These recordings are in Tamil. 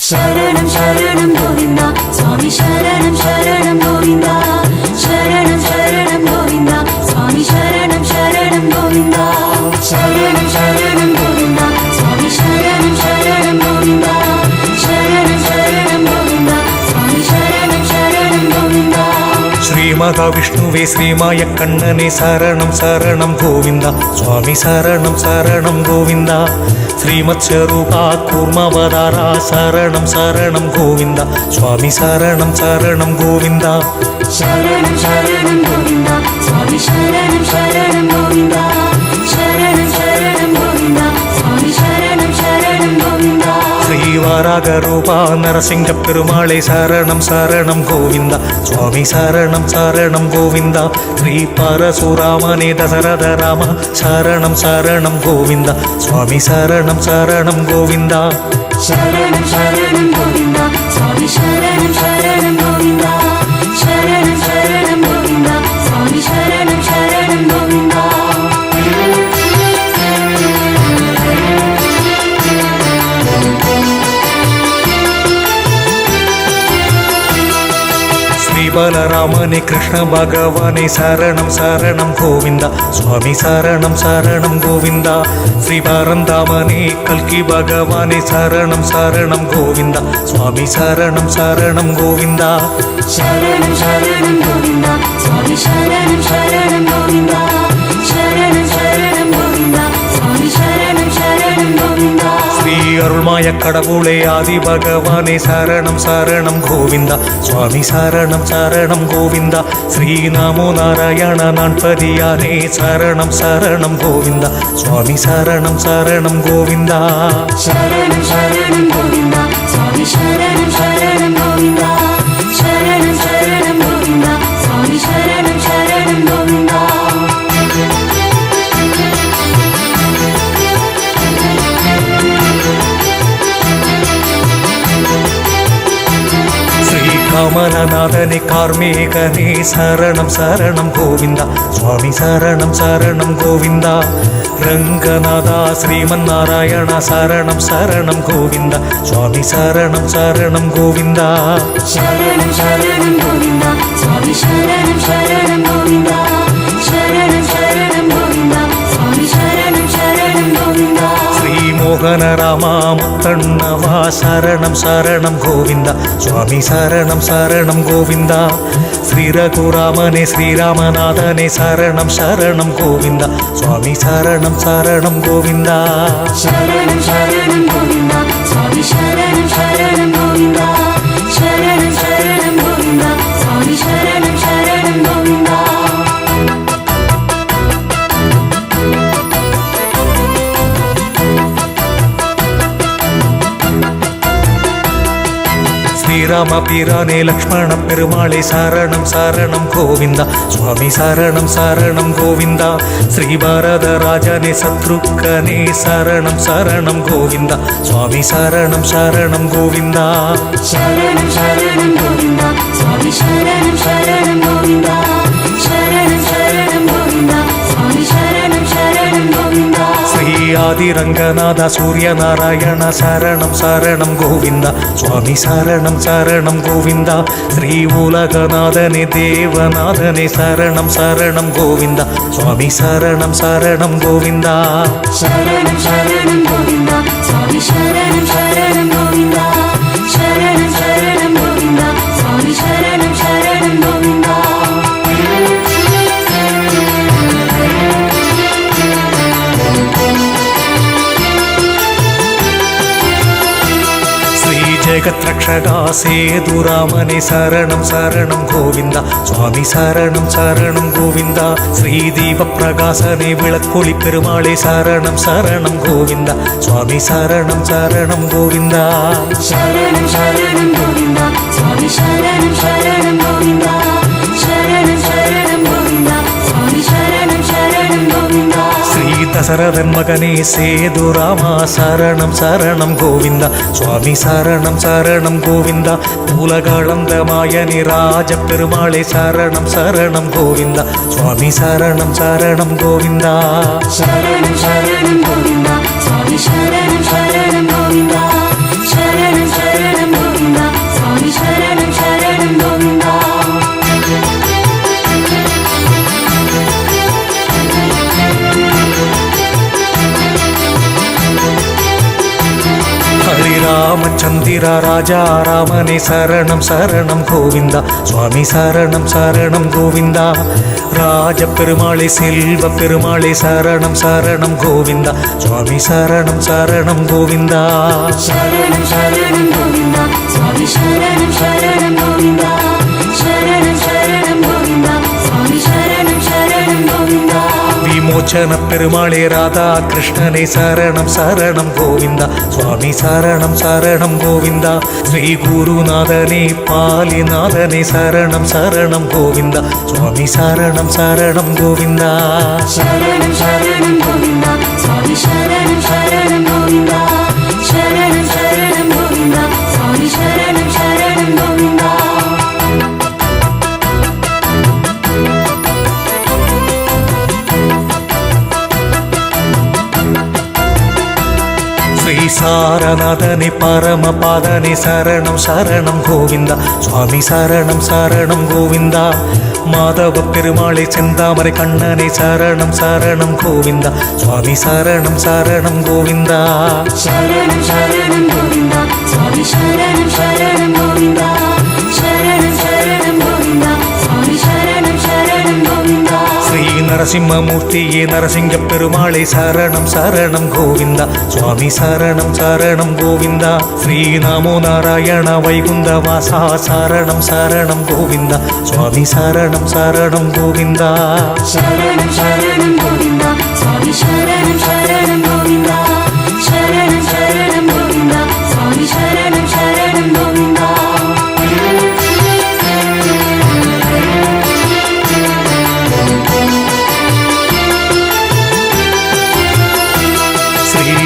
शरणं शरणं गोविन्दा स्वामी शरणं शरणं गोविन्दा शरणं शरणं गोविन्दा स्वामी शरणं शरणं गोविन्दा शरणं शरणं गोविन्दा स्वामी शरणं शरणं गोविन्दा शरणं शरणं गोविन्दा स्वामी शरणं शरणं गोविन्दा श्रीमहाविष्णुवे श्रीमाय कण्णने शरणं शरणं गोविन्दा स्वामी शरणं शरणं गोविन्दा श्रीमत्स्वरूपा कूर्मावतारा शरणं शरणं गोविन्दा स्वामी शरणं शरणं गोविन्दा शरणं शरणं गोविन्दा स्वामी शरणं शरणं गोविन्दा शरणं शरणं गोविन्दा स्वामी शरणं शरणं गोविन्दा श्रीवरागरूपा नरसिंह पेरुमाळे शरणं शरणं गोविन्दा स्वामी शरणं शरणं गोविन्दा श्रीपरशुरामने दशरथ राम शरणं शरणं गोविन्दा स्वामी शरणं शरणं गोविन्दा शरणं शरणं गोविन्दा स्वामी शरणं शरणं गोविन्दा शरणं शरणं गोविन्दा स्वामी शरणं शरणं गोविन्दा बलरामने कृष्ण भगवाने शरणं शरणं गोविन्दा स्वामी शरणं शरणं गोविन्दा श्री परन्दामने कल्कि भगवाने शरणं शरणं गोविन्दा स्वामी शरणं शरणं गोविन्दा शरणं शरणं गोविन्दा स्वामी शरणं शरणं गोविन्दा शरणं शरणं गोविन्दा स्वामी शरणं शरणं गोविन्दा श्री अरुள்माय கடவுளே आदि भगवाने शरणं शरणं गोविन्दा स्वामी शरणं शरणं गोविन्दा श्री नमो नारायण नान्पदियाने शरणं शरणं गोविन्दा स्वामी शरणं शरणं गोविन्दा शरणं शरणं गोविन्दा स्वामी शरणं शरणं गोविन्दा शरणं शरणं गोविन्दा स्वामी शरणं शरणं गोविन्दा कमलनाथने कार्मेकने शरणं शरणं गोविन्दा स्वामी शरणं शरणं गोविन्दा रङ्गनाथा श्रीमन्नारायण शरणं शरणं गोविन्दा स्वामी शरणं शरणं गोविन्दा शरणं शरणं गोविन्दा स्वामी शरणं शरणं गोविन्दा शरणं शरणं गोविन्दा स्वामी शरणं शरणं गोविन्दा मोहन रामा मुत्तण्णवा शरणं शरणं गोविन्दा स्वामी शरणं शरणं गोविन्दा श्री रघुरामने श्रीरामनाथने शरणं शरणं गोविन्दा स्वामी शरणं शरणं गोविन्दा शरणं शरणं गोविन्दा स्वामी शरणं शरणं गोविन्दा शरणं शरणं गोविन्दा स्वामी शरणं शरणं गोविन्दा श्रीराम पीराने लक्ष्मण पेरुमाळे शरणं शरणं गोविन्दा स्वामी शरणं शरणं गोविन्दा श्री वरदराजने शत्रुघ्ने शरणं शरणं गोविन्दा स्वामी शरणं शरणं गोविन्दा शरणं शरणं गोविन्दा स्वामी शरणं शरणं गोविन्दा शरणं शरणं गोविन्दा स्वामी शरणं शरणं गोविन्दा श्री आदिरङ्गनाथ सूर्यनारायण शरणं शरणं गोविन्दा स्वामी शरणं शरणं गोविन्दा श्री उलगनाथने देवनाथने शरणं शरणं गोविन्दा स्वामी शरणं शरणं गोविन्दा शरणं शरणं गोविन्दा स्वामी शरणं शरणं गोविन्दा शरणं शरणं गोविन्दा स्वामी शरणं शरणं गोविन्दा जगत्रक्षका सेतुरामने शरणं शरणं गोविन्दा स्वामी शरणं शरणं गोविन्दा श्रीदीपप्रकाशने विळक्कोळि पेरुमाळे शरणं शरणं गोविन्दा स्वामी शरणं शरणं गोविन्दा शरणं शरणं गोविन्दा स्वामी शरणं शरणं गोविन्दा शरणं शरणं गोविन्दा स्वामी शरणं शरणं गोविन्दा श्री दशरथन मगने सेतुरामा शरणं शरणं गोविन्दा स्वामी शरणं शरणं गोविन्दा उलगळन्दमायनि राजपेरुमाळे शरणं शरणं गोविन्दा स्वामी शरणं शरणं गोविन्दा शरणं शरणं गोविन्दा स्वामी शरणं शरणं गोविन्दा शरणं शरणं ராமச்சந்திரா ராஜா ராமனே சரணம் சரணம் கோவிந்தா சுவாமி சரணம் சரணம் கோவிந்தா ராஜ பெருமாளே செல்வ பெருமாளே சரணம் சரணம் கோவிந்தா சுவாமி சரணம் சரணம் கோவிந்தா சரணம் சரணம் கோவிந்தா சுவாமி சரணம் சரணம் கோவிந்தா சரணம் சரணம் கோவிந்தா சுவாமி சரணம் சரணம் கோவிந்தா விமோச்சன பெருமாளே ராதா கிருஷ்ணனே சரணம் சரணம் கோவிந்தா சுவாமி சரணம் சரணம் கோவிந்தா ஸ்ரீ குருநாதனே பாலிநாதனே சரணம் சரணம் கோவிந்தா சுவாமி சரணம் சரணம் கோவிந்தா சரணம் சரணம் கோவிந்தா சுவாமி சரணம் சரணம் கோவிந்தா சரணம் சரணம் கோவிந்தா சுவாமி சரணம் சரணம் கோவிந்தா ஸ்ரீ சாரநாதனே பரமபாதனே சரணம் சரணம் கோவிந்தா சுவாமி சரணம் சரணம் கோவிந்தா மாதவ பெருமாளே செந்தாமரை கண்ணனே சரணம் சரணம் கோவிந்தா சுவாமி சரணம் சரணம் கோவிந்தா சரணம் சரணம் கோவிந்தா சுவாமி சரணம் சரணம் கோவிந்தா சரணம் சரணம் கோவிந்தா சுவாமி சரணம் சரணம் கோவிந்தா ஸ்ரீ நரசிம்மமூர்த்தியே நரசிங்க பெருமாளே சரணம் சரணம் கோவிந்தா சுவாமி சரணம் சரணம் கோவிந்தா ஸ்ரீ நமோ நாராயண வைகுந்த வாசா சரணம் சரணம் கோவிந்தா சுவாமி சரணம் சரணம் கோவிந்தா சரணம் சரணம் கோவிந்தா சுவாமி சரணம் சரணம் கோவிந்தா சரணம் சரணம் கோவிந்தா சுவாமி சரணம் சரணம் கோவிந்தா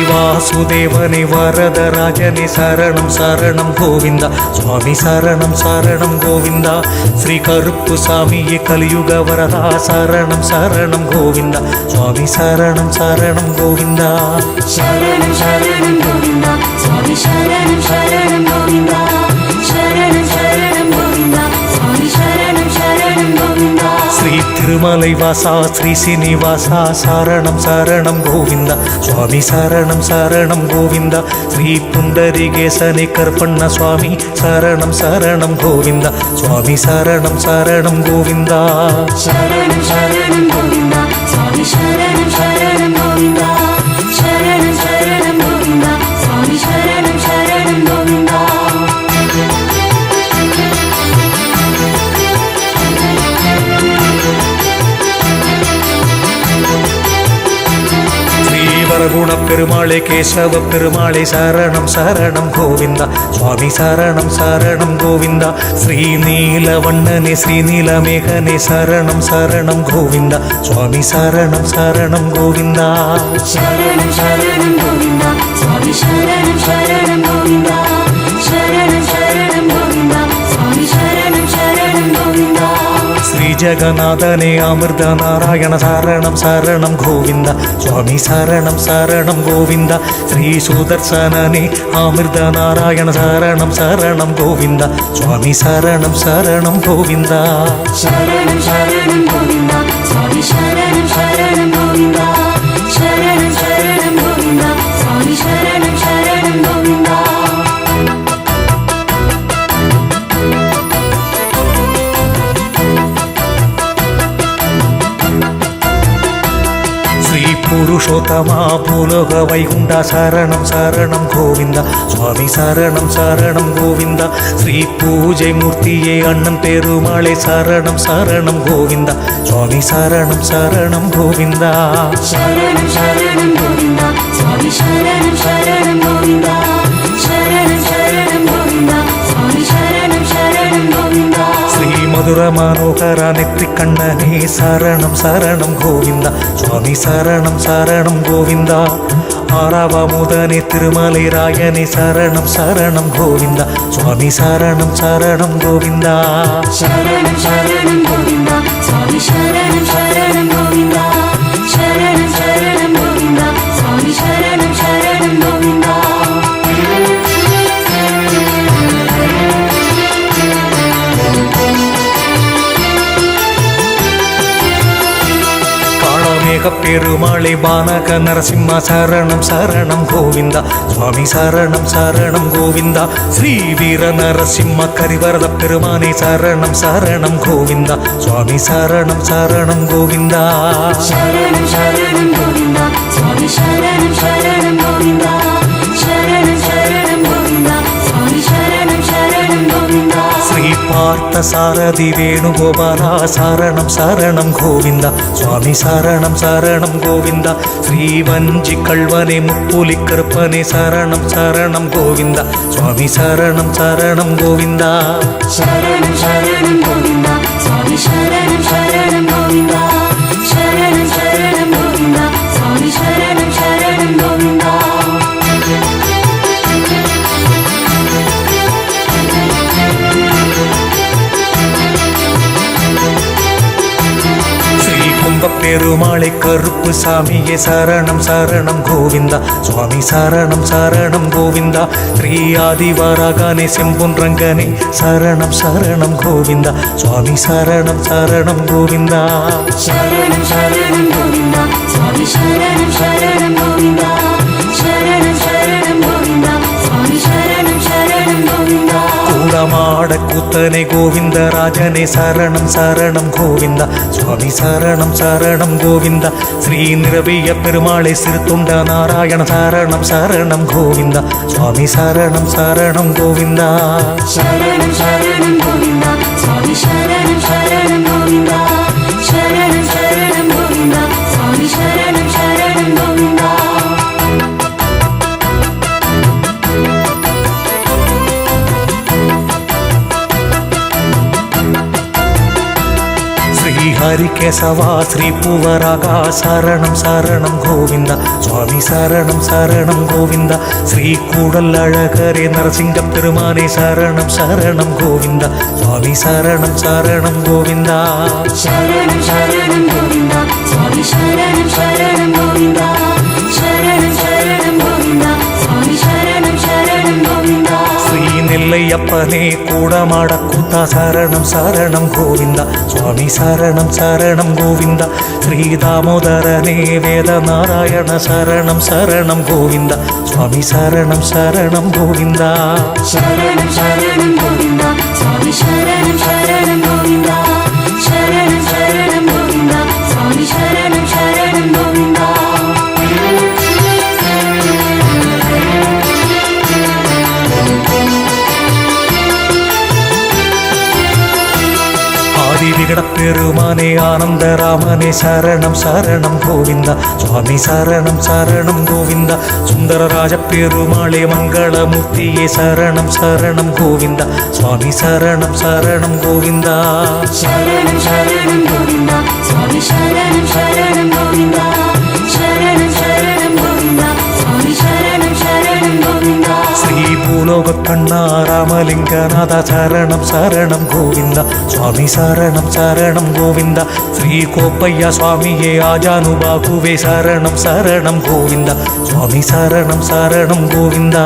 வாசுதேவனே வரதராஜனே சரணம் சரணம் கோவிந்தா சுவாமி சரணம் சரணம் கோவிந்தா ஸ்ரீ கருப்பு சாமியே கலியுக வரதா சரணம் சரணம் கோவிந்தா சுவாமி சரணம் சரணம் கோவிந்தா சரணம் சரணம் கோவிந்தா சுவாமி சரணம் சரணம் கோவிந்தா சரணம் சரணம் கோவிந்தா சுவாமி சரணம் சரணம் கோவிந்தா ஸ்ரீ திருமலை வாசா ஸ்ரீ சீனிவாசா சரணம் சரணம் கோவிந்தா சுவாமி சரணம் சரணம் கோவிந்தா ஸ்ரீ புண்டரிகேசனே கற்பண்ண சுவாமி சரணம் சரணம் கோவிந்தா சுவாமி சரணம் சரணம் கோவிந்தா சரணம் சரணம் கோவிந்தா சுவாமி சரணம் சரணம் கோவிந்தா சரணம் சரணம் கோவிந்தா சுவாமி சரணம் சரணம் கோவிந்தா ஸ்ரீவரகுண பெருமாளே கேசவ பெருமாளே சரணம் சரணம் கோவிந்தா சுவாமி சரணம் சரணம் கோவிந்தா ஸ்ரீ நீலவண்ணனே ஸ்ரீ நீலமேகனே சரணம் சரணம் கோவிந்தா சுவாமி சரணம் சரணம் கோவிந்தா சரணம் சரணம் கோவிந்தா சுவாமி சரணம் சரணம் கோவிந்தா சரணம் சரணம் கோவிந்தா சுவாமி சரணம் சரணம் கோவிந்தா ஸ்ரீ ஜெகநாதனே அமிர்த நாராயண சரணம் சரணம் கோவிந்தா சுவாமி சரணம் சரணம் கோவிந்தா ஸ்ரீ சுதர்சனனே அமிர்த நாராயண சரணம் சரணம் கோவிந்தா சுவாமி சரணம் சரணம் கோவிந்தா சரணம் சரணம் கோவிந்தா சுவாமி சரணம் சரணம் கோவிந்தா சரணம் சரணம் கோவிந்தா சுவாமி சரணம் சரணம் கோவிந்தா ஸ்ரீ புருஷோத்தமா பூலோக வைகுண்டா சரணம் சரணம் கோவிந்தா சுவாமி சரணம் சரணம் கோவிந்தா ஸ்ரீ பூஜை மூர்த்தியே அண்ணன் பெருமாளே சரணம் சரணம் கோவிந்தா சுவாமி சரணம் சரணம் கோவிந்தா சரணம் சரணம் கோவிந்தா சுவாமி சரணம் சரணம் கோவிந்தா சரணம் சரணம் கோவிந்தா சுவாமி சரணம் சரணம் கோவிந்தா ஸ்ரீ மதுர மனோகர நெற்றி கண்ணனே சரணம் சரணம் கோவிந்தா சுவாமி சரணம் சரணம் கோவிந்தா ஆறாவமுதனே திருமலை ராயனே சரணம் சரணம் கோவிந்தா சுவாமி சரணம் சரணம் கோவிந்தா சரணம் சரணம் கோவிந்தா சுவாமி சரணம் சரணம் கோவிந்தா சரணம் சரணம் கோவிந்தா சுவாமி சரணம் சரணம் கோவிந்தா பெருமாளே பானக நரசிம்ம சரணம் சரணம் கோவிந்தா சுவாமி சரணம் சரணம் கோவிந்தா ஸ்ரீ வீர நரசிம்ம கரிவரத பெருமானே சரணம் சரணம் கோவிந்தா சுவாமி சரணம் சரணம் கோவிந்தா சரணம் சரணம் கோவிந்தா சுவாமி சரணம் சரணம் கோவிந்தா சரணம் சரணம் கோவிந்தா சுவாமி சரணம் சரணம் கோவிந்தா ஸ்ரீ பார்த்த சாரதி வேணுகோபாலா சரணம் சரணம் கோவிந்தா சுவாமி சரணம் சரணம் கோவிந்தா ஸ்ரீ வஞ்சி கல்வனே முப்புலி கருப்பனே சரணம் சரணம் கோவிந்தா சுவாமி சரணம் சரணம் கோவிந்தா சரணம் சரணம் கோவிந்தா சுவாமி சரணம் சரணம் கோவிந்தா சரணம் சரணம் கோவிந்தா சுவாமி சரணம் சரணம் கோவிந்தா ஸ்ரீ கும்ப பெருமாளை கருப்பு சாமியே சரணம் சரணம் கோவிந்தா சுவாமி சரணம் சரணம் கோவிந்தா ஸ்ரீ ஆதிவாராகனே செம்பொன் ரங்கனே சரணம் சரணம் கோவிந்தா சுவாமி சரணம் சரணம் கோவிந்தா சரணம் சரணம் கோவிந்தா சுவாமி சரணம் சரணம் கோவிந்தா சரணம் சரணம் கோவிந்தா சுவாமி சரணம் சரணம் கோவிந்தா கூடமாட கூத்தனே கோவிந்த ராஜனே சரணம் சரணம் கோவிந்தா சுவாமி சரணம் சரணம் கோவிந்தா ஸ்ரீ நிரவிய பெருமாளை சிறுத்துண்ட நாராயண சரணம் சரணம் கோவிந்தா சுவாமி சரணம் சரணம் கோவிந்தா சரணம் சரணம் கோவிந்தா சுவாமி சரணம் சரணம் கோவிந்தா சரணம் சரணம் கோவிந்தா சுவாமி சரணம் சரணம் கோவிந்தா ஸ்ரீ ஹரிகேசவா ஸ்ரீ பூவராகா சரணம் சரணம் கோவிந்தா சுவாமி சரணம் சரணம் கோவிந்தா ஸ்ரீ கூடல் அழகரே நரசிங்க பெருமானே சரணம் சரணம் கோவிந்தா சுவாமி சரணம் சரணம் கோவிந்தா சரணம் சரணம் கோவிந்தா சுவாமி சரணம் சரணம் கோவிந்தா சரணம் சரணம் கோவிந்தா சுவாமி சரணம் சரணம் கோவிந்தா ஸ்ரீ நெல்லையப்பனே கூடமாட கூத்தா சரணம் சரணம் கோவிந்தா சுவாமி சரணம் சரணம் கோவிந்தா ஸ்ரீ தாமோதரனே வேத நாராயண சரணம் சரணம் கோவிந்தா சுவாமி சரணம் சரணம் கோவிந்தா சரணம் சரணம் கோவிந்தா சுவாமி சரணம் சரணம் கோவிந்தா சரணம் சரணம் கோவிந்தா சுவாமி சரணம் சரணம் கோவிந்தா ஆதி விகட பெருமானே ஆனந்தராமனே சரணம் சரணம் கோவிந்தா சுவாமி சரணம் சரணம் கோவிந்தா சுந்தரராஜ பெருமாளே மங்களமூர்த்தியே சரணம் சரணம் கோவிந்தா சுவாமி சரணம் சரணம் கோவிந்தா சரணம் சரணம் கோவிந்தா சுவாமி சரணம் சரணம் கோவிந்தா சரணம் சரணம் கோவிந்தா சுவாமி சரணம் சரணம் கோவிந்தா ஸ்ரீ பூலோக கண்ணா ராமலிங்கநாத சரணம் சரணம் கோவிந்தா சுவாமி சரணம் சரணம் கோவிந்தா ஸ்ரீ கோப்பையா சுவாமியே ஆஜானுபாகுவே சரணம் சரணம் கோவிந்தா சுவாமி சரணம் சரணம் கோவிந்தா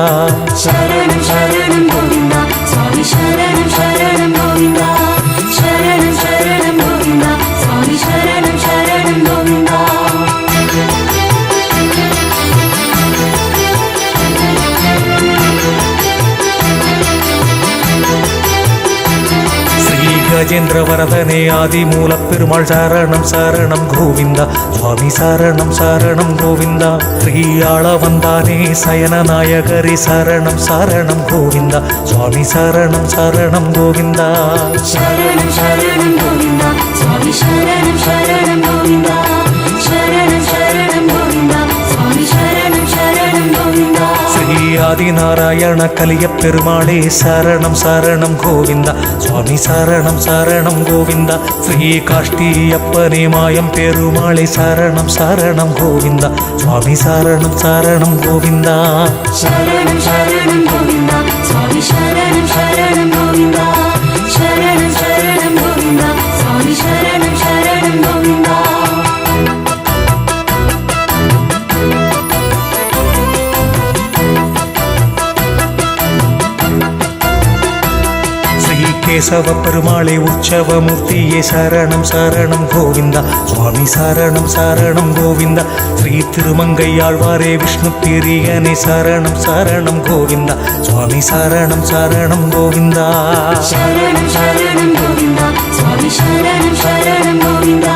சரணம் சரணம் கோவிந்தா சுவாமி சரணம் சரணம் கோவிந்தா சரணம் சரணம் கோவிந்தா சுவாமி சரணம் சரணம் கோவிந்தா ஸ்ரீ கஜேந்திர வரதனே ஆதிமூல பெருமாள் சரணம் சரணம் கோவிந்தா சுவாமி சரணம் சரணம் கோவிந்தா ஸ்ரீ ஆளவந்தானே சயன நாயகரி சரணம் சரணம் கோவிந்தா சுவாமி சரணம் சரணம் கோவிந்தா சரணம் சரணம் கோவிந்தா சுவாமி சரணம் சரணம் கோவிந்தா சரணம் சரணம் கோவிந்தா சுவாமி சரணம் சரணம் கோவிந்தா ஸ்ரீ ஆதிநாராயண கலிய பெருமாளே சரணம் சரணம் கோவிந்தா சுவாமி சரணம் சரணம் கோவிந்தா ஸ்ரீ காஷ்டியப்பனே மாயம் பெருமாளே சரணம் சரணம் கோவிந்தா சுவாமி சரணம் சரணம் கோவிந்தா சரணம் சரணம் கோவிந்தா சுவாமி சரணம் சரணம் கோவிந்தா சரணம் சரணம் கோவிந்தா சுவாமி சரணம் சரணம் கோவிந்தா கேசவ பெருமாளே உற்சவமூர்த்தியே சரணம் சரணம் கோவிந்தா சுவாமி சரணம் சரணம் கோவிந்தா ஸ்ரீ திருமங்கையாழ்வாரே விஷ்ணு பிரியனே சரணம் சரணம் கோவிந்தா சுவாமி சரணம் சரணம் கோவிந்தா சரணம் சரணம் கோவிந்தா சுவாமி சரணம் சரணம் கோவிந்தா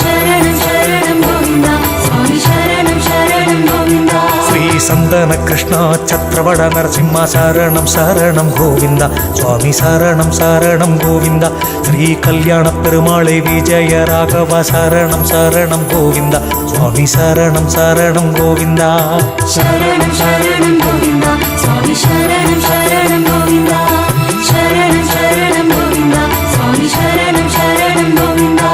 சரணம் சரணம் கோவிந்தா சுவாமி சரணம் சரணம் கோவிந்தா ஸ்ரீ சந்தன கிருஷ்ணா சத்ரவட நரசிம்மா சரணம் சரணம் கோவிந்தா சுவாமி சரணம் சரணம் கோவிந்தா ஸ்ரீ கல்யாண பெருமாளை விஜய ராகவ சரணம் சரணம் கோவிந்தா சுவாமி சரணம் சரணம் கோவிந்தா சரணம் சரணம் கோவிந்தா சுவாமி சரணம் சரணம் கோவிந்தா சரணம் சரணம் கோவிந்தா சுவாமி சரணம் சரணம் கோவிந்தா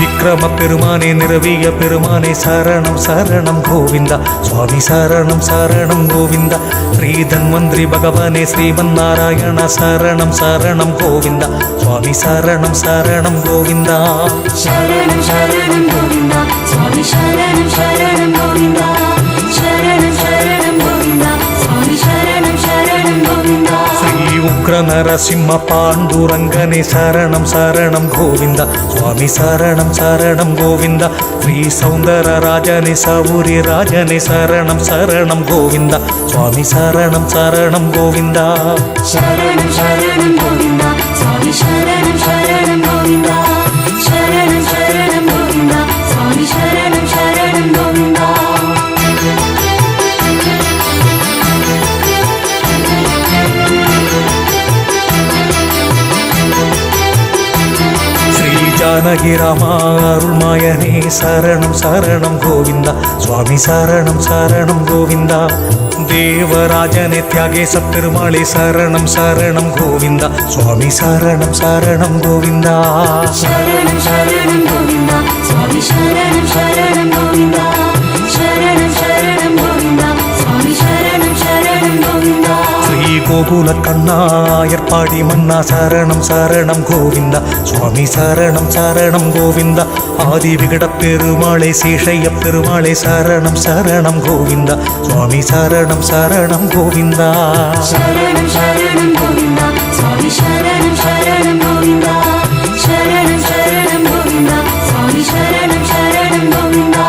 விக்ரம பெருமானே நிரவிய பெருமானே சரணம் சரணம் கோவிந்தா சுவாமி சரணம் சரணம் கோவிந்தா ஸ்ரீ தன்வந்திரி பகவானே ஸ்ரீமன் நாராயண சரணம் சரணம் கோவிந்தா சுவாமி சரணம் சரணம் கோவிந்தா சரணம் சரணம் கோவிந்தா சுவாமி சரணம் சரணம் கோவிந்தா சரணம் சரணம் கோவிந்தா சுவாமி சரணம் சரணம் கோவிந்தா ஸ்ரீ உக்ர நரசிம்ம பாண்டுரங்கனே சரணம் சரணம் கோவிந்தா சுவாமி சரணம் சரணம் கோவிந்தா ஸ்ரீ சௌந்தர ராஜனே சௌரி ராஜனே சரணம் சரணம் கோவிந்தா சுவாமி சரணம் சரணம் கோவிந்தா சரணம் சரணம் கோவிந்தா சுவாமி சரணம் சரணம் கோவிந்தா சரணம் சரணம் கோவிந்தா சுவாமி சரணம் சரணம் கோவிந்தா ஸ்ரீ ஜானகி ராமா அருள்மாயனே சரணம் சரணம் கோவிந்தா சுவாமி சரணம் சரணம் கோவிந்தா தேவராஜனே தியாகேச பெருமாளே சரணம் சரணம் கோவிந்தா சுவாமி சரணம் சரணம் கோவிந்தா சரணம் சரணம் கோவிந்தா சுவாமி சரணம் சரணம் கோவிந்தா சரணம் சரணம் கோவிந்தா சுவாமி சரணம் சரணம் கோவிந்தா ஸ்ரீ கோகுல கண்ணா ஏற்பாடி மன்னா சரணம் சரணம் கோவிந்தா சுவாமி சரணம் சரணம் கோவிந்தா ஆதி விகட பெருமாளே சேஷைய பெருமாளே சரணம் சரணம் கோவிந்தா சுவாமி சரணம் சரணம் கோவிந்தா சரணம் சரணம் கோவிந்தா சுவாமி சரணம் சரணம் கோவிந்தா சரணம் சரணம் கோவிந்தா சுவாமி சரணம் சரணம் கோவிந்தா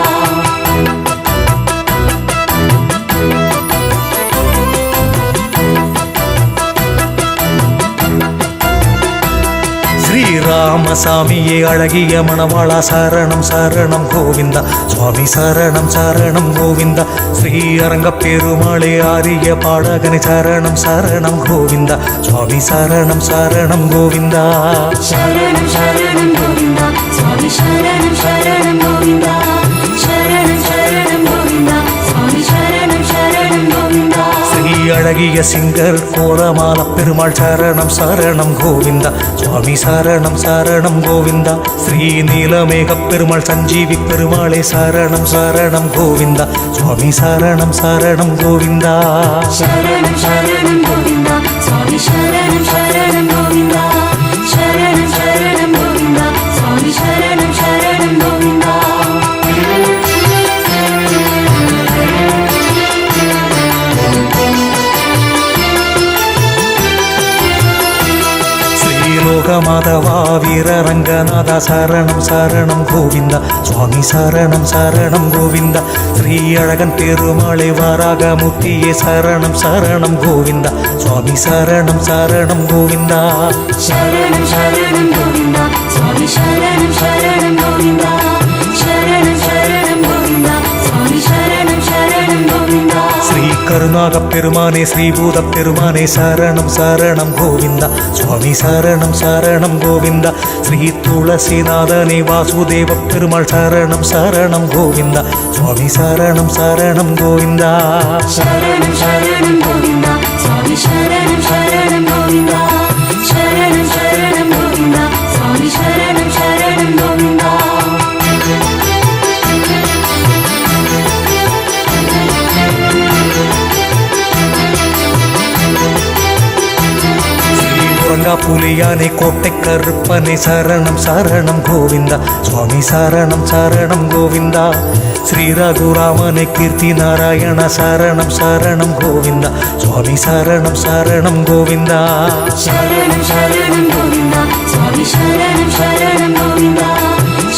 ஸ்ரீராமசாமியே அழகிய மணவாளா சரணம் சரணம் கோவிந்தா சுவாமி சரணம் சரணம் கோவிந்தா ஸ்ரீ அரங்க பெருமாளே ஆரிய பாடகனை சரணம் சரணம் கோவிந்தா சுவாமி சரணம் சரணம் கோவிந்தா சரணம் சரணம் கோவிந்தா சுவாமி சரணம் சரணம் கோவிந்தா சரணம் சரணம் கோவிந்தா சுவாமி சரணம் சரணம் கோவிந்தா ஸ்ரீ அழகிய சிங்கர் கோலமால பெருமாள் சரணம் சரணம் கோவிந்தா சுவாமி சரணம் சரணம் கோவிந்தா ஸ்ரீ நீலமேக பெருமாள் சஞ்சீவி பெருமாளே சரணம் சரணம் கோவிந்தா சுவாமி சரணம் சரணம் கோவிந்தா சரணம் சரணம் கோவிந்தா சுவாமி சரணம் சரணம் கோவிந்தா சரணம் சரணம் கோவிந்தா சுவாமி சரணம் சரணம் கோவிந்தா ஸ்ரீலோகமாதவா வீரரங்கநாதா சரணம் சரணம் கோவிந்தா சுவாமி சரணம் சரணம் கோவிந்தா ஸ்ரீ அழகன் பெருமாளே வாராகமூர்த்தியே சரணம் சரணம் கோவிந்தா சுவாமி சரணம் சரணம் கோவிந்தா சரணம் சரணம் கோவிந்தா சுவாமி சரணம் சரணம் கோவிந்தா சரணம் சரணம் கோவிந்தா சுவாமி சரணம் சரணம் கோவிந்தா ஸ்ரீ கருணாக பெருமானே ஸ்ரீபூத பெருமானே சரணம் சரணம் கோவிந்தா சுவாமி சரணம் சரணம் கோவிந்தா ஸ்ரீ துளசிநாதனே வாசுதேவ பெருமாள் சரணம் சரணம் கோவிந்தா சுவாமி சரணம் சரணம் கோவிந்தா சரணம் சரணம் கோவிந்தா சுவாமி சரணம் சரணம் கோவிந்தா சரணம் சரணம் கோவிந்தா சுவாமி சரணம் சரணம் கோவிந்தா புலியானே கோட்டை கருப்பனே சரணம் சரணம் கோவிந்தா சுவாமி சரணம் சரணம் கோவிந்தா ஸ்ரீ ரகுராமனே கீர்த்தி நாராயண சரணம் சரணம் கோவிந்தா சுவாமி சரணம் சரணம் கோவிந்தா சரணம் சரணம் கோவிந்தா சுவாமி சரணம் சரணம் கோவிந்தா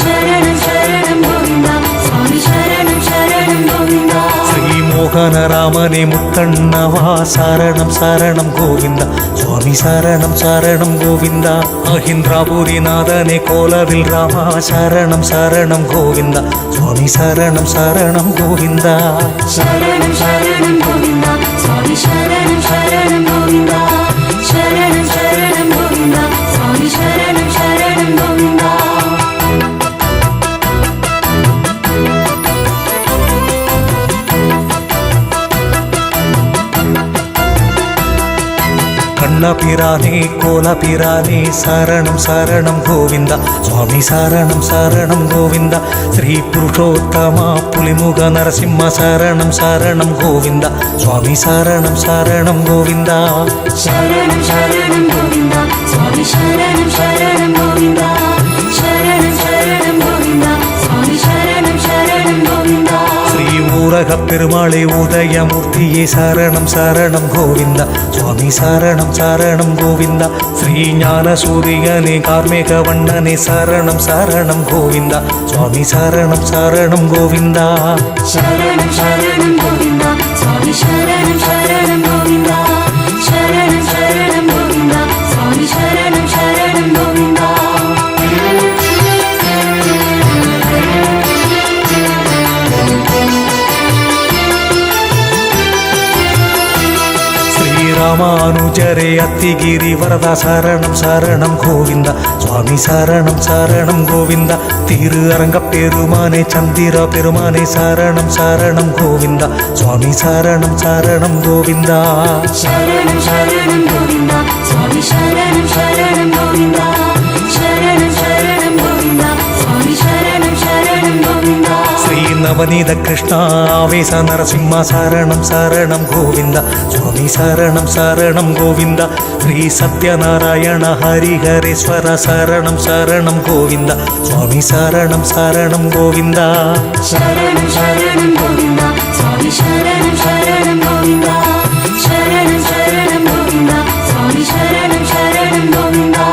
சரணம் சரணம் கோவிந்தா சுவாமி சரணம் சரணம் கோவிந்தா ஸ்ரீ மோகன ராமனே முத்தண்ணவா சரணம் சரணம் கோவிந்தா சுவாமி சரணம் சரணம் கோவிந்தா அஹிந்திராபுரிநாதனே கோலவில் ராமா சரணம் சரணம் கோவிந்தா சுவாமி சரணம் சரணம் கோவிந்தா சரணம் சரணம் கோவிந்தா சுவாமி சரணம் சரணம் கோவிந்தா சரணம் சரணம் கோவிந்தா சுவாமி சரணம் சரணம் கோவிந்தா கண்ணபிரானே கோலபிரானே சரணம் சரணம் கோவிந்தா சுவாமி சரணம் சரணம் கோவிந்தா ஸ்ரீ புருஷோத்தமா புலிமுக நரசிம்ம சரணம் சரணம் கோவிந்தா சுவாமி சரணம் சரணம் கோவிந்தா சரணம் சரணம் கோவிந்தா சுவாமி சரணம் சரணம் கோவிந்தா சரணம் சரணம் கோவிந்தா சுவாமி சரணம் சரணம் கோவிந்தா ஸ்ரீ ஊரக பெருமாளே உதயமூர்த்தியே சரணம் சரணம் கோவிந்தா சுவாமி சரணம் சரணம் கோவிந்தா ஸ்ரீ ஞான சூரியனே கார்மேக வண்ணனே சரணம் சரணம் கோவிந்தா சுவாமி சரணம் சரணம் கோவிந்தா சரணம் சரணம் கோவிந்தா சுவாமி சரணம் சரணம் கோவிந்தா சரணம் சரணம் கோவிந்தா சுவாமி சரணம் சரணம் கோவிந்தா ராமானுஜரே அத்திகிரி வரதா சரணம் சரணம் கோவிந்தா சுவாமி சரணம் சரணம் கோவிந்தா திரு அரங்க பெருமானே சந்திர பெருமானே சரணம் சரணம் கோவிந்தா சுவாமி சரணம் சரணம் கோவிந்தா சரணம் சரணம் கோவிந்தா சுவாமி சரணம் சரணம் கோவிந்தா சரணம் சரணம் கோவிந்தா சுவாமி சரணம் சரணம் கோவிந்தா ஸ்ரீ நவநீத கிருஷ்ணா ஆவேச நரசிம்ம சரணம் சரணம் கோவிந்தா சுவாமி சரணம் சரணம் கோவிந்தா ஸ்ரீ சத்யநாராயண ஹரிஹரேஸ்வர சரணம் சரணம் கோவிந்தா சுவாமி சரணம் சரணம் கோவிந்தா சரணம் சரணம் கோவிந்தா சுவாமி சரணம் சரணம் கோவிந்தா சரணம் சரணம் கோவிந்தா சுவாமி சரணம் சரணம் கோவிந்தா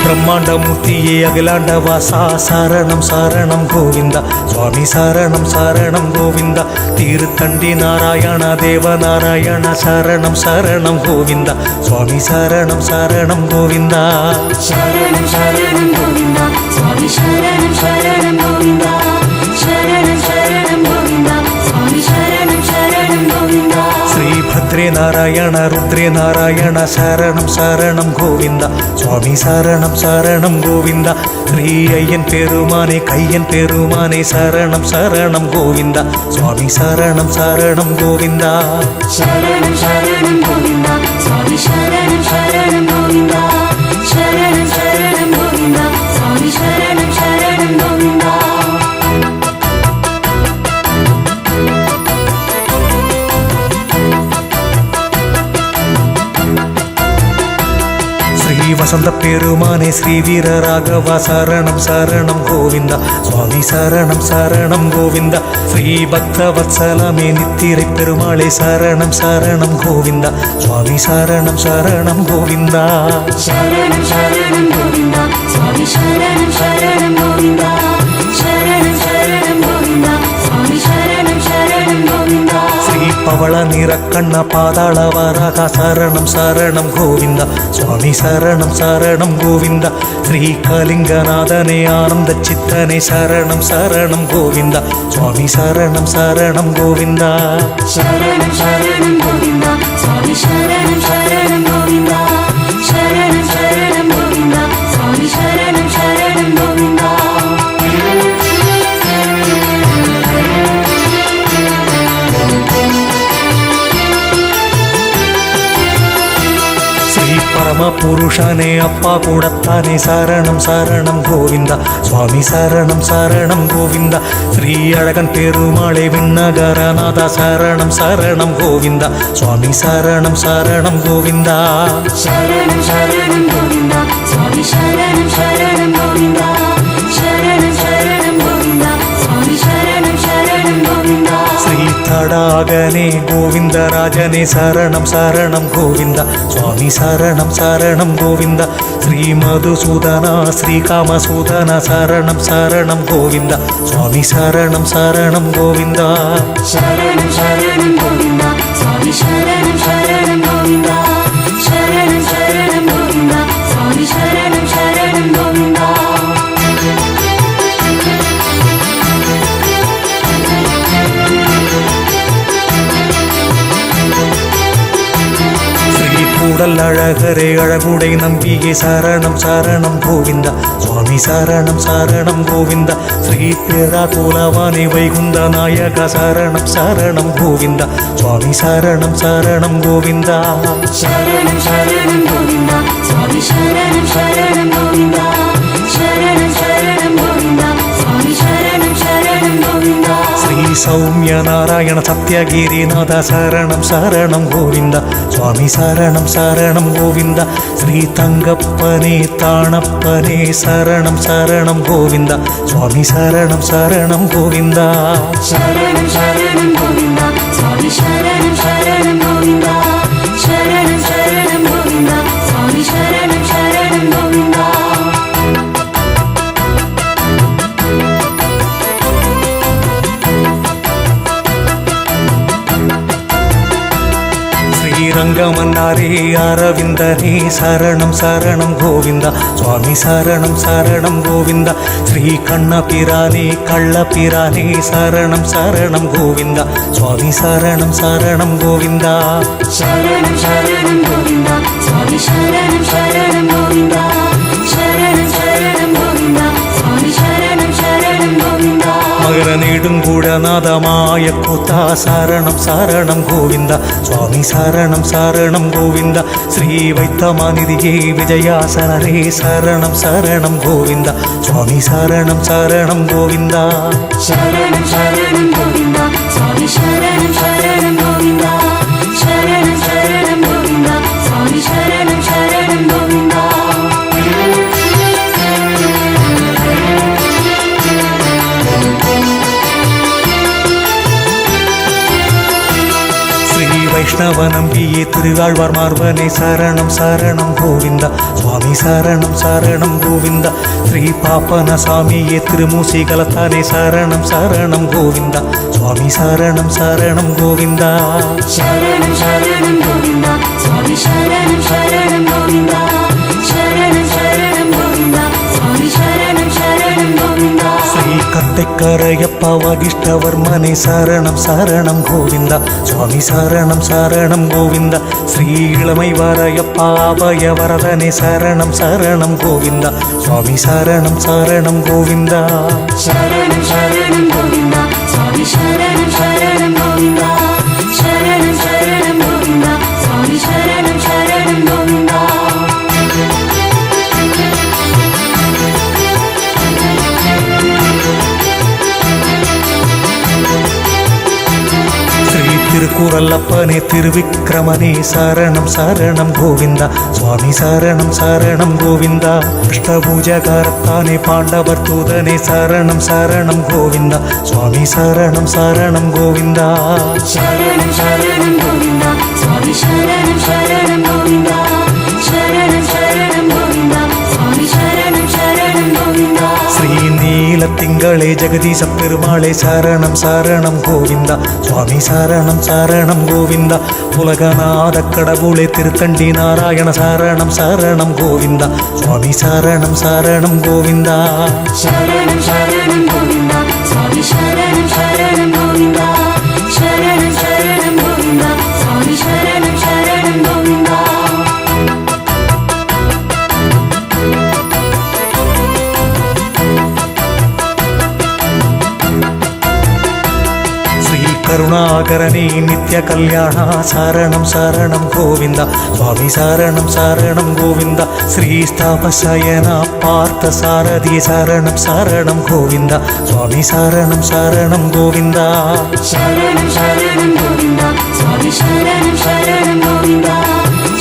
பிரம்மாண்டமூர்த்தியே அகிலாண்ட வாசா சரணம் சரணம் கோவிந்தா சுவாமி சரணம் சரணம் கோவிந்தா தீர்த்தண்டி நாராயண தேவ நாராயண சரணம் சரணம் கோவிந்தா சுவாமி சரணம் சரணம் கோவிந்தா சரணம் சரணம் கோவிந்தா சுவாமி சரணம் சரணம் கோவிந்தா சரணம் சரணம் கோவிந்தா சுவாமி சரணம் சரணம் கோவிந்தா ஸ்ரீ பத்ரே நாராயண ருத்ரே நாராயண சரணம் சரணம் கோவிந்தா சுவாமி சரணம் சரணம் கோவிந்தா ஸ்ரீ ஐயன் பெருமானே கையன் பெருமானே சரணம் சரணம் கோவிந்தா சுவாமி சரணம் சரணம் கோவிந்தா சரணம் சரணம் கோவிந்தா சுவாமி சரணம் சரணம் கோவிந்தா சரணம் சரணம் கோவிந்தா சுவாமி சரணம் சரணம் கோவிந்தா ஸ்ரீ வசந்த பெருமானே ஸ்ரீ வீர ராகவா சரணம் சரணம் கோவிந்தா சுவாமி சரணம் சரணம் கோவிந்தா ஸ்ரீ பக்த வத்சலமே நித்திரை பெருமாளே சரணம் சரணம் கோவிந்தா சுவாமி சரணம் சரணம் கோவிந்தா சரணம் சரணம் கோவிந்தா சுவாமி சரணம் சரணம் கோவிந்தா சரணம் சரணம் கோவிந்தா சுவாமி சரணம் சரணம் கோவிந்தா ஸ்ரீ பவள நிறக்கண்ண பாதாள வராக சரணம் சரணம் கோவிந்தா சுவாமி சரணம் சரணம் கோவிந்தா ஸ்ரீ கலிங்கநாதனே ஆனந்த சித்தனே சரணம் சரணம் கோவிந்தா சுவாமி சரணம் சரணம் கோவிந்தா சரணம் சரணம் கோவிந்தா சுவாமி சரணம் சரணம் கோவிந்தா சரணம் சரணம் கோவிந்தா சுவாமி சரணம் சரணம் கோவிந்தா பரம புருஷனே அப்பா கூடத்தானே சரணம் சரணம் கோவிந்தா சுவாமி சரணம் சரணம் கோவிந்தா ஸ்ரீ அழகன் பெருமாளே விண்ணகரநாதா சரணம் சரணம் கோவிந்தா சுவாமி சரணம் சரணம் கோவிந்தா சரணம் சரணம் கோவிந்தா சுவாமி சரணம் சரணம் கோவிந்தா சரணம் சரணம் கோவிந்தா சுவாமி சரணம் சரணம் கோவிந்தா ஸ்ரீ தடாகனே கோவிந்தராஜனே சரணம் சரணம் கோவிந்தா சுவாமி சரணம் சரணம் கோவிந்தா ஸ்ரீ மதுசூதனா ஸ்ரீ காமசூதனா சரணம் சரணம் கோவிந்தா சுவாமி சரணம் சரணம் கோவிந்தா சரணம் சரணம் கோவிந்தா சுவாமி சரணம் சரணம் கோவிந்தா சரணம் சரணம் கோவிந்தா சுவாமி சரணம் சரணம் கோவிந்தா ஸ்ரீ கூடல் அழகரே அழகுடை நம்பியே சரணம் சரணம் கோவிந்தா சுவாமி சரணம் சரணம் கோவிந்தா ஸ்ரீ பேரா குலவானே வைகுந்த நாயக சரணம் சரணம் கோவிந்தா சுவாமி சரணம் சரணம் கோவிந்தா சரணம் சரணம் கோவிந்தா சுவாமி சரணம் சரணம் கோவிந்தா சரணம் சரணம் கோவிந்தா சுவாமி சரணம் சரணம் கோவிந்தா ஸ்ரீ சௌமிய நாராயண சத்யகிரிநாத சரணம் சரணம் கோவிந்தா சுவாமி சரணம் சரணம் கோவிந்தா ஸ்ரீ தங்கப்பனே தாணப்பனே சரணம் சரணம் கோவிந்தா சுவாமி சரணம் சரணம் கோவிந்தா சரணம் சரணம் கோவிந்தா சுவாமி சரணம் சரணம் கோவிந்தா சரணம் சரணம் கோவிந்தா சுவாமி சரணம் சரணம் கோவிந்தா ஸ்ரீரங்கமன்னாரே அரவிந்தனே சரணம் சரணம் கோவிந்தா சுவாமி சரணம் சரணம் கோவிந்தா ஸ்ரீ கண்ணபிரானே கள்ளபிரானே சரணம் சரணம் கோவிந்தா சுவாமி சரணம் சரணம் கோவிந்தா சரணம் சரணம் கோவிந்தா சுவாமி சரணம் சரணம் கோவிந்தா சரணம் சரணம் கோவிந்தா சுவாமி சரணம் சரணம் கோவிந்தா மகர நெடுங்குடநாதமாய கூத்தா சரணம் சரணம் கோவிந்தா சுவாமி சரணம் சரணம் கோவிந்தா ஸ்ரீ வைத்தமாநிதியே விஜயாசனரே சரணம் சரணம் கோவிந்தா சுவாமி சரணம் சரணம் கோவிந்தா சரணம் சரணம் கோவிந்தா சுவாமி சரணம் சரணம் கோவிந்தா சரணம் சரணம் கோவிந்தா சுவாமி சரணம் சரணம் கோவிந்தா ஸ்ரீ வைஷ்ணவ நம்பியே திருவாழ்வார் மார்பனே சரணம் சரணம் கோவிந்தா சுவாமி சரணம் சரணம் கோவிந்தா ஸ்ரீ பாப்பன சாமியே திருமூசிகலத்தானே சரணம் சரணம் கோவிந்தா சுவாமி சரணம் சரணம் கோவிந்தா சரணம் சரணம் கோவிந்தா சுவாமி சரணம் சரணம் கோவிந்தா சரணம் சரணம் கோவிந்தா சுவாமி சரணம் சரணம் கோவிந்தா ஸ்ரீ கட்டைக்கரையப்பா வகிஷ்டவர்மனே சரணம் சரணம் கோவிந்தா சுவாமி சரணம் சரணம் கோவிந்தா ஸ்ரீ இளமை வரையப்பா அபய வரதனே சரணம் சரணம் கோவிந்தா சுவாமி சரணம் சரணம் கோவிந்தா சரணம் சரணம் கோவிந்தா சுவாமி சரணம் சரணம் கோவிந்தா சரணம் சரணம் கோவிந்தா சுவாமி சரணம் சரணம் கோவிந்தா ஸ்ரீ திருக்குறளப்பனே திருவிக்கிரமனே சரணம் சரணம் கோவிந்தா சுவாமி சரணம் சரணம் கோவிந்தா அஷ்டபூஜகாரத்தானே பாண்டவர் தூதனே சரணம் சரணம் கோவிந்தா சுவாமி சரணம் சரணம் கோவிந்தா சரணம் சரணம் கோவிந்தா சுவாமி சரணம் சரணம் கோவிந்தா சரணம் சரணம் கோவிந்தா சுவாமி சரணம் சரணம் கோவிந்தா ஸ்ரீ நீல திங்களே ஜெகதீச பெருமாளே சரணம் சரணம் கோவிந்தா சுவாமி சரணம் சரணம் கோவிந்தா உலகநாத கடவுளே திருத்தண்டி நாராயண சரணம் சரணம் கோவிந்தா சுவாமி சரணம் சரணம் கோவிந்தா சரணம் சரணம் கோவிந்தா சுவாமி சரணம் சரணம் கோவிந்தா சரணம் சரணம் கோவிந்தா சுவாமி சரணம் சரணம் கோவிந்தா கருணாகரனே நித்ய கல்யாண சரணம் சரணம் கோவிந்தா சுவாமி சரணம் சரணம் கோவிந்தா ஸ்ரீஸ்தாபசயனா பார்த்த சாரதி சரணம் சரணம் கோவிந்தா சுவாமி சரணம் சரணம் கோவிந்தா சரணம் சரணம் கோவிந்தா சுவாமி சரணம் சரணம் கோவிந்தா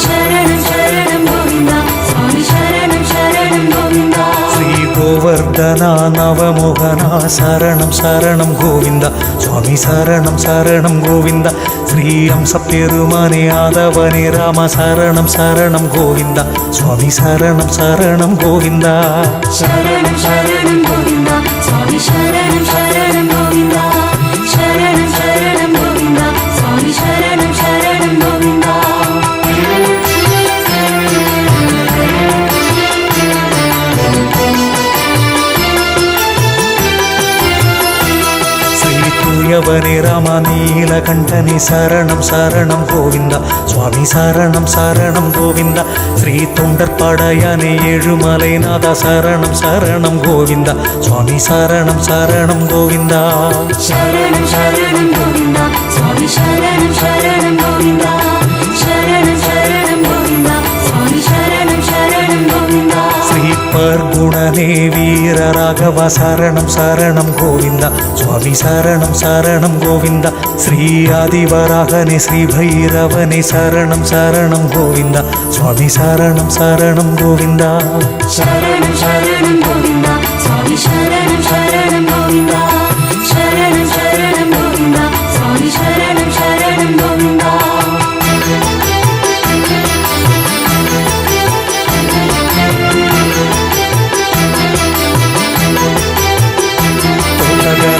சரணம் சரணம் கோவிந்தா சுவாமி சரணம் சரணம் கோவிந்தா ஸ்ரீ கோவர்தனா நவமோகனா சரணம் சரணம் கோவிந்தா சுவாமி சரணம் சரணம் கோவிந்தா ஸ்ரீ அம்ச பெருமானே ஆதவனே ராம சரணம் சரணம் கோவிந்தா சுவாமி சரணம் சரணம் கோவிந்தா சரணம் சரணம் கோவிந்தா சுவாமி சரணம் சரணம் கோவிந்தா சரணம் சரணம் கோவிந்தா சுவாமி சரணம் சரணம் கோவிந்தா தூயவனே ராம நீலகண்டனே சரணம் சரணம் கோவிந்தா சுவாமி சரணம் சரணம் கோவிந்தா ஸ்ரீ தொண்டற்படையானே ஏழுமலைநாதா சரணம் சரணம் கோவிந்தா சுவாமி சரணம் சரணம் கோவிந்தா சரணம் சரணம் கோவிந்தா சுவாமி சரணம் சரணம் கோவிந்தா சரணம் சரணம் கோவிந்தா சுவாமி சரணம் சரணம் கோவிந்தா ஸ்ரீ பர்குணனே வீர ராகவ சரணம் சரணம் கோவிந்தா சுவாமி சரணம் சரணம் கோவிந்தா ஸ்ரீ ஆதிவராகனே ஸ்ரீ பைரவனே சரணம் சரணம் கோவிந்தா சுவாமி சரணம் சரணம் கோவிந்தா சரணம் சரணம் கோவிந்தா சுவாமி சரணம் சரணம் கோவிந்தா சரணம் சரணம் கோவிந்தா சுவாமி சரணம் சரணம் கோவிந்தா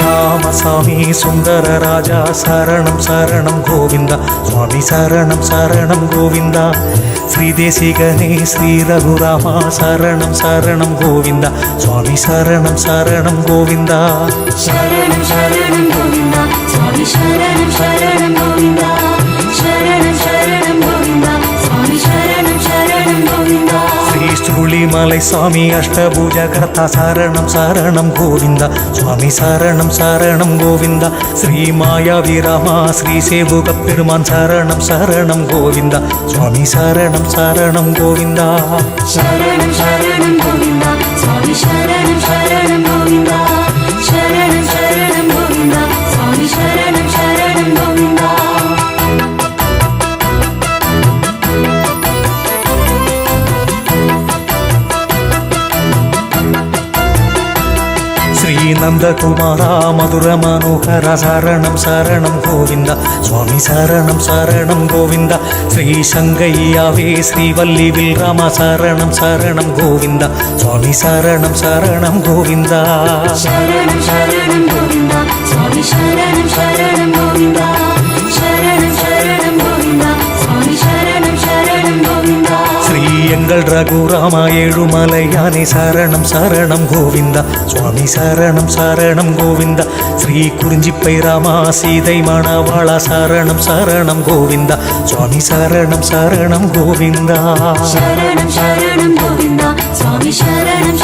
ராமசாமி சுந்தர ராஜா சரணம் சரணம் கோவிந்தா சுவாமி சரணம் சரணம் கோவிந்தா ஸ்ரீதேசிகனே ஸ்ரீ ரகுராமா சரணம் சரணம் கோவிந்தா சுவாமி சரணம் சரணம் கோவிந்தா சரணம் சரணம் கோவிந்தா சுவாமி சரணம் சரணம் கோவிந்தா சரணம் சரணம் கோவிந்தா சுவாமி சரணம் சரணம் கோவிந்தா ஸ்ரீ சுருளிமலை சுவாமி அஷ்டபூஜ கர்த்தா சரணம் சரணம் கோவிந்தா சுவாமி சரணம் சரணம் கோவிந்தா ஸ்ரீ மாயாவி ராமா ஸ்ரீ சேவுக பெருமான் சரணம் சரணம் கோவிந்தா சுவாமி சரணம் சரணம் கோவிந்தா சரணம் சரணம் கோவிந்தா சுவாமி சரணம் சரணம் கோவிந்தா சரணம் சரணம் கோவிந்தா சுவாமி சரணம் சரணம் கோவிந்தா ஸ்ரீ நந்தகுமாரா மதுர மனோகர சரணம் சரணம் கோவிந்தா சுவாமி சரணம் சரணம் கோவிந்தா ஸ்ரீ சங்கையாவே ஸ்ரீவல்லி வில்ராம சரணம் சரணம் கோவிந்தா சுவாமி சரணம் சரணம் கோவிந்தா சரணம் சரணம் கோவிந்தா சுவாமி சரணம் சரணம் கோவிந்தா சரணம் சரணம் கோவிந்தா சுவாமி சரணம் சரணம் கோவிந்தா ஸ்ரீ எங்கள் ரகுராம ஏழுமலையானே சரணம் சரணம் கோவிந்தா சுவாமி சரணம் சரணம் கோவிந்தா ஸ்ரீ குறிஞ்சிப்பை ராமா சீதை மணவாளா சரணம் சரணம் கோவிந்தா சுவாமி சரணம் சரணம் கோவிந்தா சரணம் சரணம் கோவிந்தா சுவாமி சரணம்